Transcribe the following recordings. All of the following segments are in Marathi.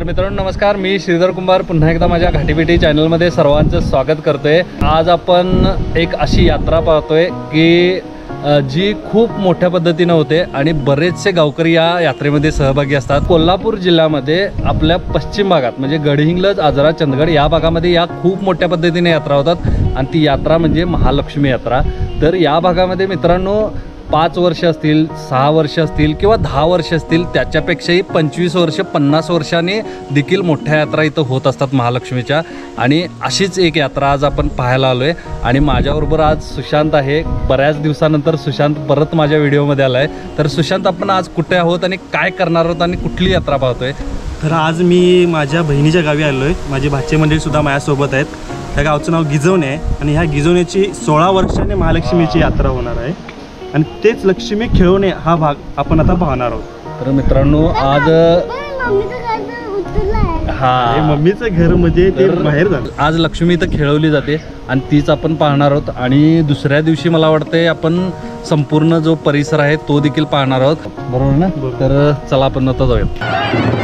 मित्रांनो नमस्कार, मी श्रीधर कुंभार पुन्हा एकदा माझ्या घाटी भेटी चॅनलमध्ये सर्वांचं स्वागत करतोय। आज आपण एक अशी यात्रा पाहतोय की जी खूप मोठ्या पद्धतीने होते आणि बरेचसे गावकरी या यात्रेमध्ये सहभागी असतात। कोल्हापूर जिल्ह्यामध्ये आपल्या पश्चिम भागात म्हणजे गडहिंग्लज, आजरा, चंदगड या भागामध्ये या खूप मोठ्या पद्धतीने यात्रा होतात आणि ती यात्रा म्हणजे महालक्ष्मी यात्रा। तर या भागामध्ये मित्रांनो 5 वर्ष असतील, 6 वर्ष असतील किंवा 10 वर्ष असतील, त्याच्यापेक्षाही 25 वर्ष 50 वर्षांनी देखील मोठ्या यात्रा इथं होत असतात महालक्ष्मीच्या। आणि अशीच एक यात्रा आज आपण पाहायला आलोय आणि माझ्याबरोबर आज सुशांत आहे। बऱ्याच दिवसानंतर सुशांत परत माझ्या व्हिडिओमध्ये आलाय। तर सुशांत, आपण आज कुठे आहोत आणि काय करणार आहोत आणि कुठली यात्रा पाहतोय? तर आज मी माझ्या बहिणीच्या गावी आलोय। माझी भाचे मंडळी सुद्धा माझ्यासोबत आहेत। त्या गावचं नाव गिजवणे आहे आणि ह्या गिजवणेची 16 वर्षाने महालक्ष्मीची यात्रा होणार आहे आणि तेच लक्ष्मी खेळवणे हा भाग आपण आता पाहणार आहोत। तर मित्रांनो आज मम्मीचं घर म्हणजे ते बाहेर झालं। आज लक्ष्मी इथं खेळवली जाते आणि तीच आपण पाहणार आहोत आणि दुसऱ्या दिवशी मला वाटतंय आपण संपूर्ण जो परिसर आहे तो देखील पाहणार आहोत, बरोबर ना? तर चला आपण आता जाऊया।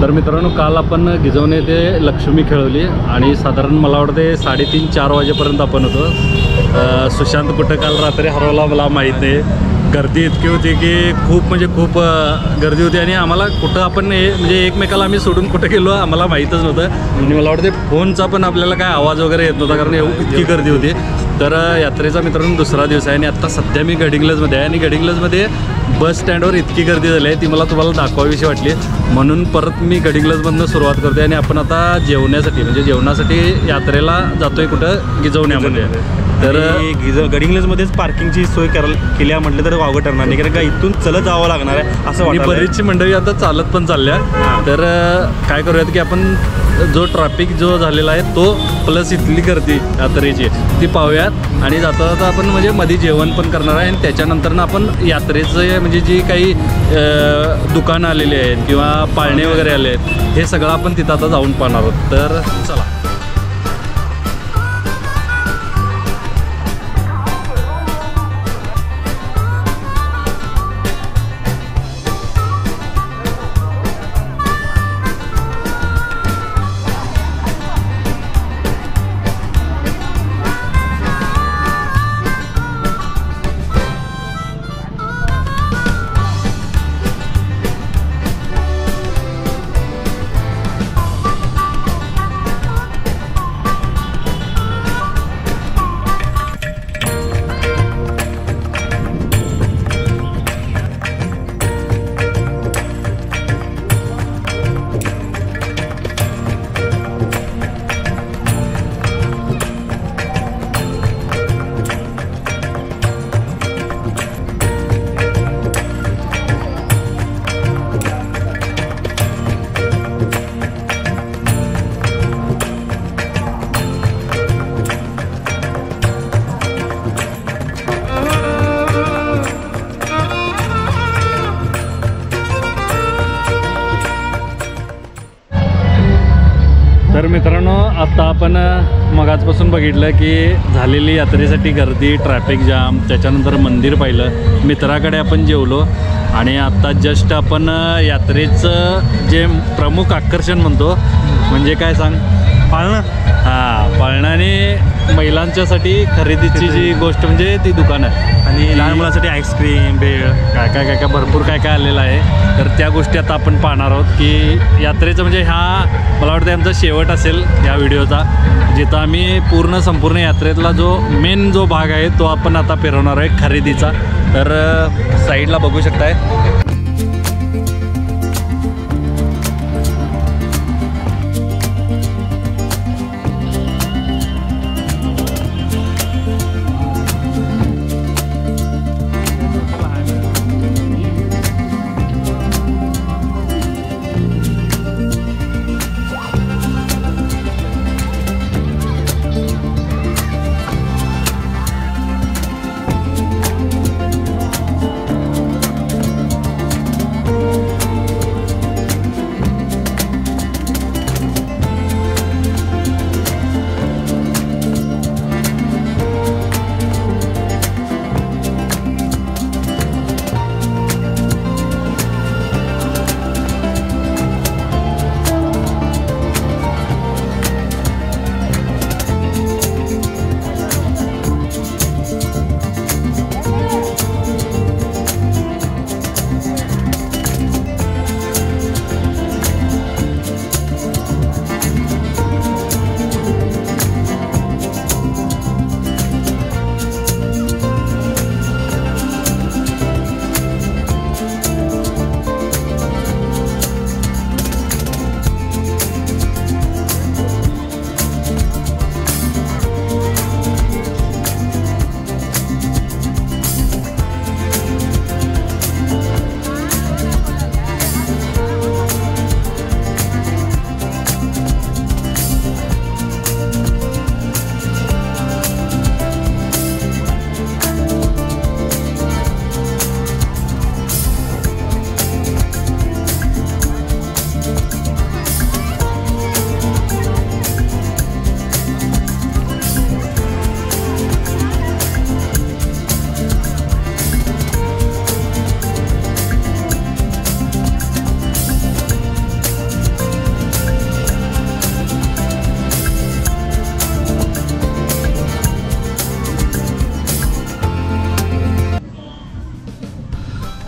तर मित्रांनो, काल आपण गिजवणे ते लक्ष्मी खेळवली आणि साधारण मला वाटते 3:30-4 वाजेपर्यंत आपण होतो. सुशांत कुठं काल रात्री हरवला मला माहीत नाही. गर्दी इतकी होती की खूप गर्दी होती आणि आम्हाला कुठं आपण म्हणजे एकमेकाला आम्ही सोडून कुठं गेलो आम्हाला माहीतच नव्हतं. आणि मला वाटते फोनचा पण आपल्याला काय आवाज वगैरे येत नव्हता, कारण इतकी गर्दी होती. तर यात्रेचा मित्रांनो दुसरा दिवस आहे आणि आत्ता सध्या मी गडिंग्लजमध्ये आहे आणि गडिंग्लजमध्ये बस स्टँडवर इतकी गर्दी झाली आहे ती मला तुम्हाला दाखवावीशी वाटली, म्हणून परत मी गडिंग्लजमधून सुरुवात करते. आणि आपण आता जेवणासाठी यात्रेला जातोय कुठं, गिजवण्यामध्ये. तर गडिंग्लजमध्येच पार्किंगची सोय केल्या म्हटलं तर वावगं ठरणार नाही, कारण का इथून चलत जावं लागणार आहे असं वाटतं. बरीचशी मंडळी आता चालत पण चालल्या. तर काय करूयात की आपण जो ट्रॅफिक जो झालेला आहे तो प्लस इथली गर्दी यात्रेची ती पाहूयात आणि जाता जाता आपण म्हणजे मध्ये जेवण पण करणार आहे. आणि त्याच्यानंतर आपण यात्रेचं म्हणजे जी काही दुकानं आलेली आहेत किंवा पाळणे वगैरे आले आहेत हे सगळं आपण तिथं आता जाऊन पाहणार आहोत. तर चला. तर मित्रांनो, आता आपण मगाचपासून बघितलं की झालेली यात्रेसाठी गर्दी, ट्रॅफिक जाम, त्याच्यानंतर मंदिर पाहिलं, मित्राकडे आपण जेवलो आणि आत्ता जस्ट आपण यात्रेचं जे प्रमुख आकर्षण म्हणतो म्हणजे काय सांग, पाळणं. हां, पाळणं आणि महिलांच्यासाठी खरेदीची जी गोष्ट म्हणजे ती दुकान आहे आणि लहान मुलांसाठी आईस्क्रीम, भेळ, काय भरपूर काय आलेलं आहे. तर त्या गोष्टी आता आपण पाहणार आहोत की यात्रेचं म्हणजे मला वाटतं आमचा शेवट असेल या व्हिडिओचा, जिथं आम्ही संपूर्ण यात्रेतला जो मेन जो भाग आहे तो आपण आता फिरवणार आहे खरेदीचा. तर साईडला बघू शकताय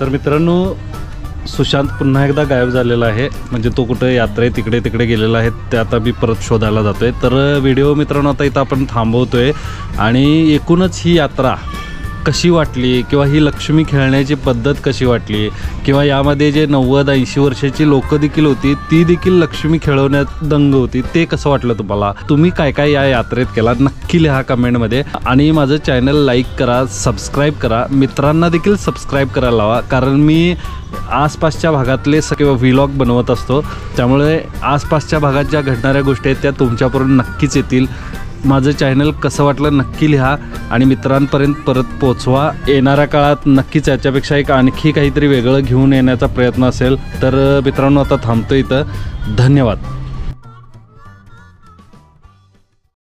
तर मित्रांनो, सुशांत पुन्हा एकदा गायब झालेला आहे. म्हणजे तो कुठं यात्रे तिकडे गेलेला आहे, ते आता मी परत शोधायला जातोय. तर व्हिडिओ मित्रांनो आता इथं आपण थांबवतोय. आणि एकूणच ही यात्रा कशी वाटली किंवा ही लक्ष्मी खेळण्याची पद्धत कशी वाटली, किंवा यामध्ये जे 90-80 वर्षाची लोक देखील होती, ती देखील लक्ष्मी खेळवण्यात दंग होती, ते कसं वाटलं तुम्हाला? तुम्ही काय काय या यात्रेत केला नक्की लिहा कमेंटमध्ये. आणि माझं चॅनल लाईक करा, सबस्क्राईब करा, मित्रांना देखील सबस्क्राईब करायला लावा. कारण मी आसपासच्या भागातले किंवा व्लॉग बनवत असतो, त्यामुळे आसपासच्या भागात ज्या घडणाऱ्या गोष्टी आहेत त्या तुमच्यापर्यंत नक्कीच येतील. माझं चॅनल कसं वाटलं नक्की लिहा आणि मित्रांपर्यंत परत पोचवा. येणाऱ्या काळात नक्कीच याच्यापेक्षा एक आणखी काहीतरी वेगळं घेऊन येण्याचा प्रयत्न असेल. तर मित्रांनो आता थांबतो इथं. धन्यवाद.